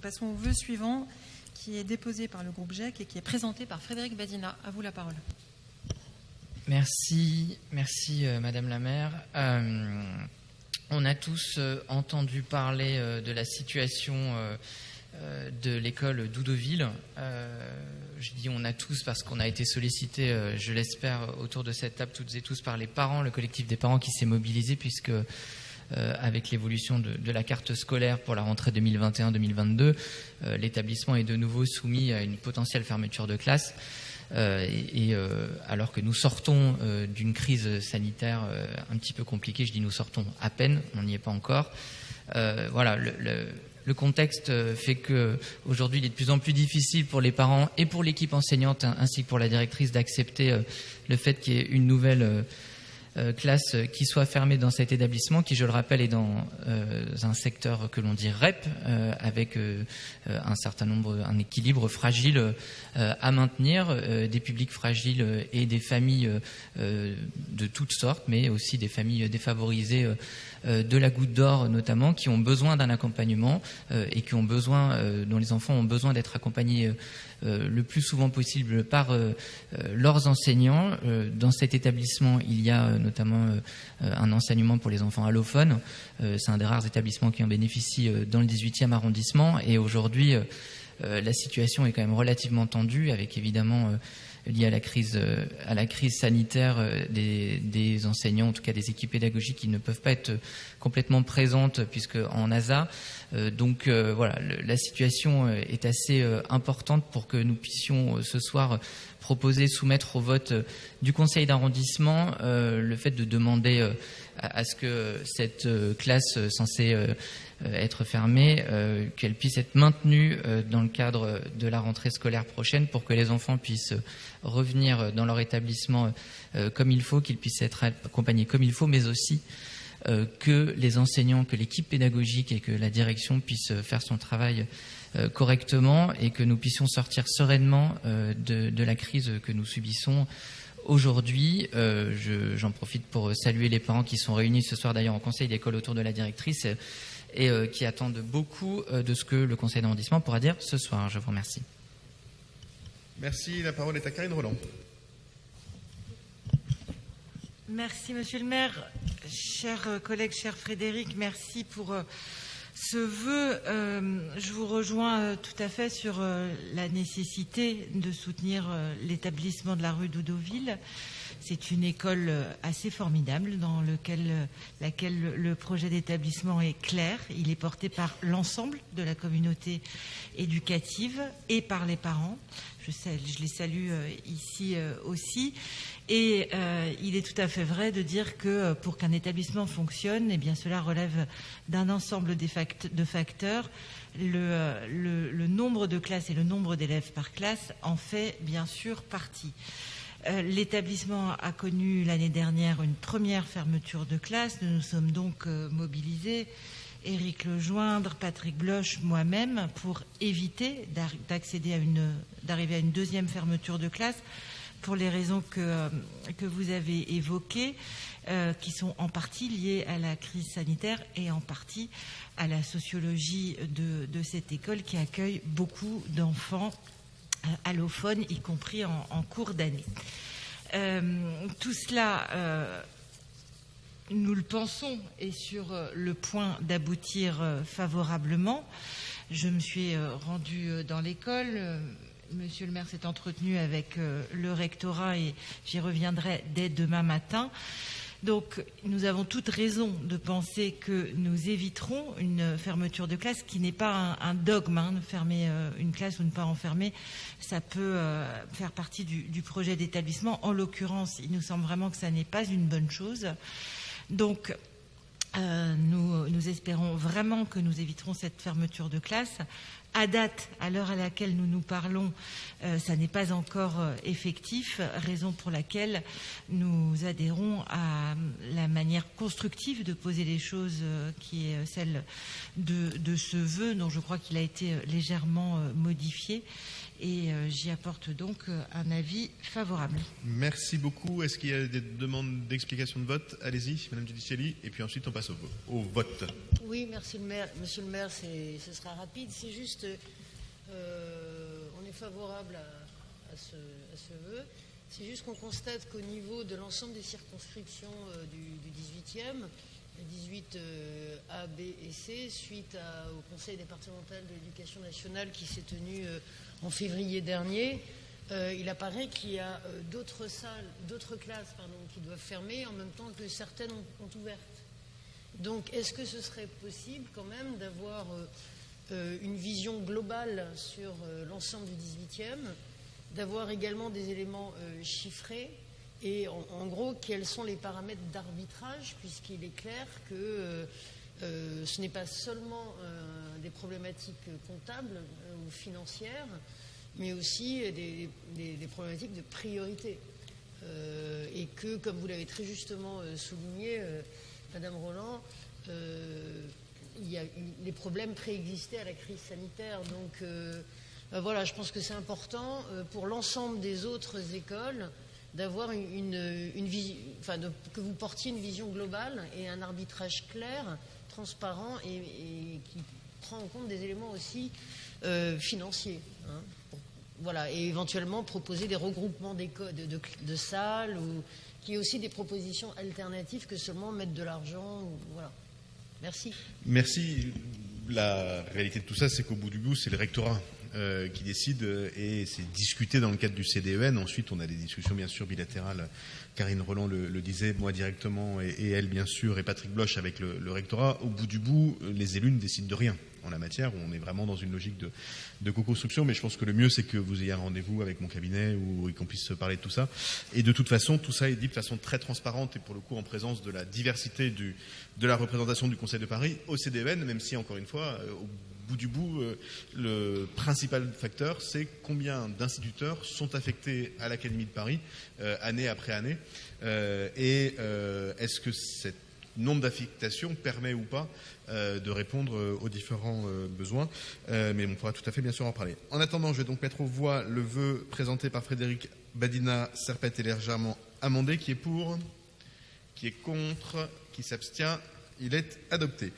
Nous passons au vœu suivant, qui est déposé par le groupe GEC et qui est présenté par Frédéric Badina. À vous la parole. Merci Madame la maire. On a tous entendu parler de la situation de l'école d'Oudoville. Je dis on a tous parce qu'on a été sollicités, je l'espère, autour de cette table toutes et tous par les parents, le collectif des parents qui s'est mobilisé puisque avec l'évolution de la carte scolaire pour la rentrée 2021-2022, l'établissement est de nouveau soumis à une potentielle fermeture de classe. Alors que nous sortons d'une crise sanitaire un petit peu compliquée, je dis nous sortons à peine, on n'y est pas encore. Voilà, le contexte fait que aujourd'hui il est de plus en plus difficile pour les parents et pour l'équipe enseignante ainsi que pour la directrice d'accepter le fait qu'il y ait une nouvelle classe qui soit fermée dans cet établissement qui, je le rappelle, est dans un secteur que l'on dit REP avec un certain nombre, un équilibre fragile à maintenir, des publics fragiles et des familles de toutes sortes, mais aussi des familles défavorisées de la Goutte d'Or notamment, qui ont besoin d'un accompagnement et qui ont besoin, dont les enfants ont besoin d'être accompagnés le plus souvent possible par leurs enseignants. Dans cet établissement, il y a notamment un enseignement pour les enfants allophones. C'est un des rares établissements qui en bénéficie dans le 18e arrondissement. Et aujourd'hui, la situation est quand même relativement tendue, avec évidemment lié à la crise sanitaire des enseignants, en tout cas des équipes pédagogiques qui ne peuvent pas être complètement présentes puisque en ASA. Donc voilà, la situation est assez importante pour que nous puissions ce soir proposer, soumettre au vote du conseil d'arrondissement le fait de demander à ce que cette classe censée être fermée, qu'elle puisse être maintenue dans le cadre de la rentrée scolaire prochaine pour que les enfants puissent revenir dans leur établissement comme il faut, qu'ils puissent être accompagnés comme il faut, mais aussi que les enseignants, que l'équipe pédagogique et que la direction puissent faire son travail correctement et que nous puissions sortir sereinement de la crise que nous subissons aujourd'hui. J'en profite pour saluer les parents qui sont réunis ce soir d'ailleurs en conseil d'école autour de la directrice et qui attendent beaucoup de ce que le conseil d'arrondissement pourra dire ce soir. Je vous remercie. Merci. La parole est à Karine Roland. Merci Monsieur le maire. Chers collègues, cher Frédéric, merci pour ce vœu. Je vous rejoins tout à fait sur la nécessité de soutenir l'établissement de la rue d'Oudoville. C'est une école assez formidable dans laquelle le projet d'établissement est clair. Il est porté par l'ensemble de la communauté éducative et par les parents. Je les salue ici aussi. Et il est tout à fait vrai de dire que pour qu'un établissement fonctionne, eh bien cela relève d'un ensemble de facteurs. Le nombre de classes et le nombre d'élèves par classe en fait bien sûr partie. L'établissement a connu l'année dernière une première fermeture de classe. Nous nous sommes donc mobilisés, Éric Lejoindre, Patrick Bloch, moi-même, pour éviter d'arriver à une deuxième fermeture de classe pour les raisons que vous avez évoquées, qui sont en partie liées à la crise sanitaire et en partie à la sociologie de cette école qui accueille beaucoup d'enfants allophones, y compris en cours d'année. Tout cela, nous le pensons, est sur le point d'aboutir favorablement. Je me suis rendue dans l'école. Monsieur le maire s'est entretenu avec le rectorat et j'y reviendrai dès demain matin. Donc, nous avons toute raison de penser que nous éviterons une fermeture de classe qui n'est pas un dogme. De fermer une classe ou ne pas en fermer, ça peut faire partie du projet d'établissement. En l'occurrence, il nous semble vraiment que ça n'est pas une bonne chose. Donc, nous espérons vraiment que nous éviterons cette fermeture de classe. À date, à l'heure à laquelle nous nous parlons, ça n'est pas encore effectif, raison pour laquelle nous adhérons à la manière constructive de poser les choses qui est celle de ce vœu dont je crois qu'il a été légèrement modifié et j'y apporte donc un avis favorable. Merci beaucoup. Est-ce qu'il y a des demandes d'explication de vote? Allez-y, Madame Giudicelli, et puis ensuite on passe passe au vote. Oui, merci monsieur le maire, ce sera rapide. C'est juste, on est favorable à ce vœu. C'est juste qu'on constate qu'au niveau de l'ensemble des circonscriptions du 18e, 18 A, B et C, suite au Conseil départemental de l'éducation nationale qui s'est tenu en février dernier, il apparaît qu'il y a d'autres classes qui doivent fermer en même temps que certaines ont ouvert. Donc, est-ce que ce serait possible quand même d'avoir une vision globale sur l'ensemble du 18e, d'avoir également des éléments chiffrés et en gros, quels sont les paramètres d'arbitrage, puisqu'il est clair que ce n'est pas seulement des problématiques comptables ou financières, mais aussi des problématiques de priorité. Et que, comme vous l'avez très justement souligné, Madame Roland, les problèmes préexistaient à la crise sanitaire. Donc voilà, je pense que c'est important pour l'ensemble des autres écoles d'avoir que vous portiez une vision globale et un arbitrage clair, transparent et qui prend en compte des éléments aussi financiers. Voilà, et éventuellement proposer des regroupements de salles ou qu'il y ait aussi des propositions alternatives que seulement mettre de l'argent. Voilà. Merci. Merci. La réalité de tout ça, c'est qu'au bout du bout, c'est le rectorat qui décide et c'est discuté dans le cadre du CDEN. Ensuite, on a des discussions bien sûr bilatérales. Karine Roland le disait, moi directement et elle bien sûr, et Patrick Bloch avec le rectorat. Au bout du bout, les élus ne décident de rien en la matière. On est vraiment dans une logique de co-construction, mais je pense que le mieux, c'est que vous ayez un rendez-vous avec mon cabinet et qu'on puisse parler de tout ça. Et de toute façon, tout ça est dit de façon très transparente et pour le coup en présence de la diversité de la représentation du Conseil de Paris au CDEN, même si, encore une fois, au bout du bout, le principal facteur, c'est combien d'instituteurs sont affectés à l'Académie de Paris année après année. Et est-ce que cet nombre d'affectations permet ou pas de répondre aux différents besoins. Mais on pourra tout à fait bien sûr en parler. En attendant, je vais donc mettre aux voix le vœu présenté par Frédéric Badina, Serpette et légèrement amendé. Qui est pour ? Qui est contre ? Qui s'abstient ? Il est adopté.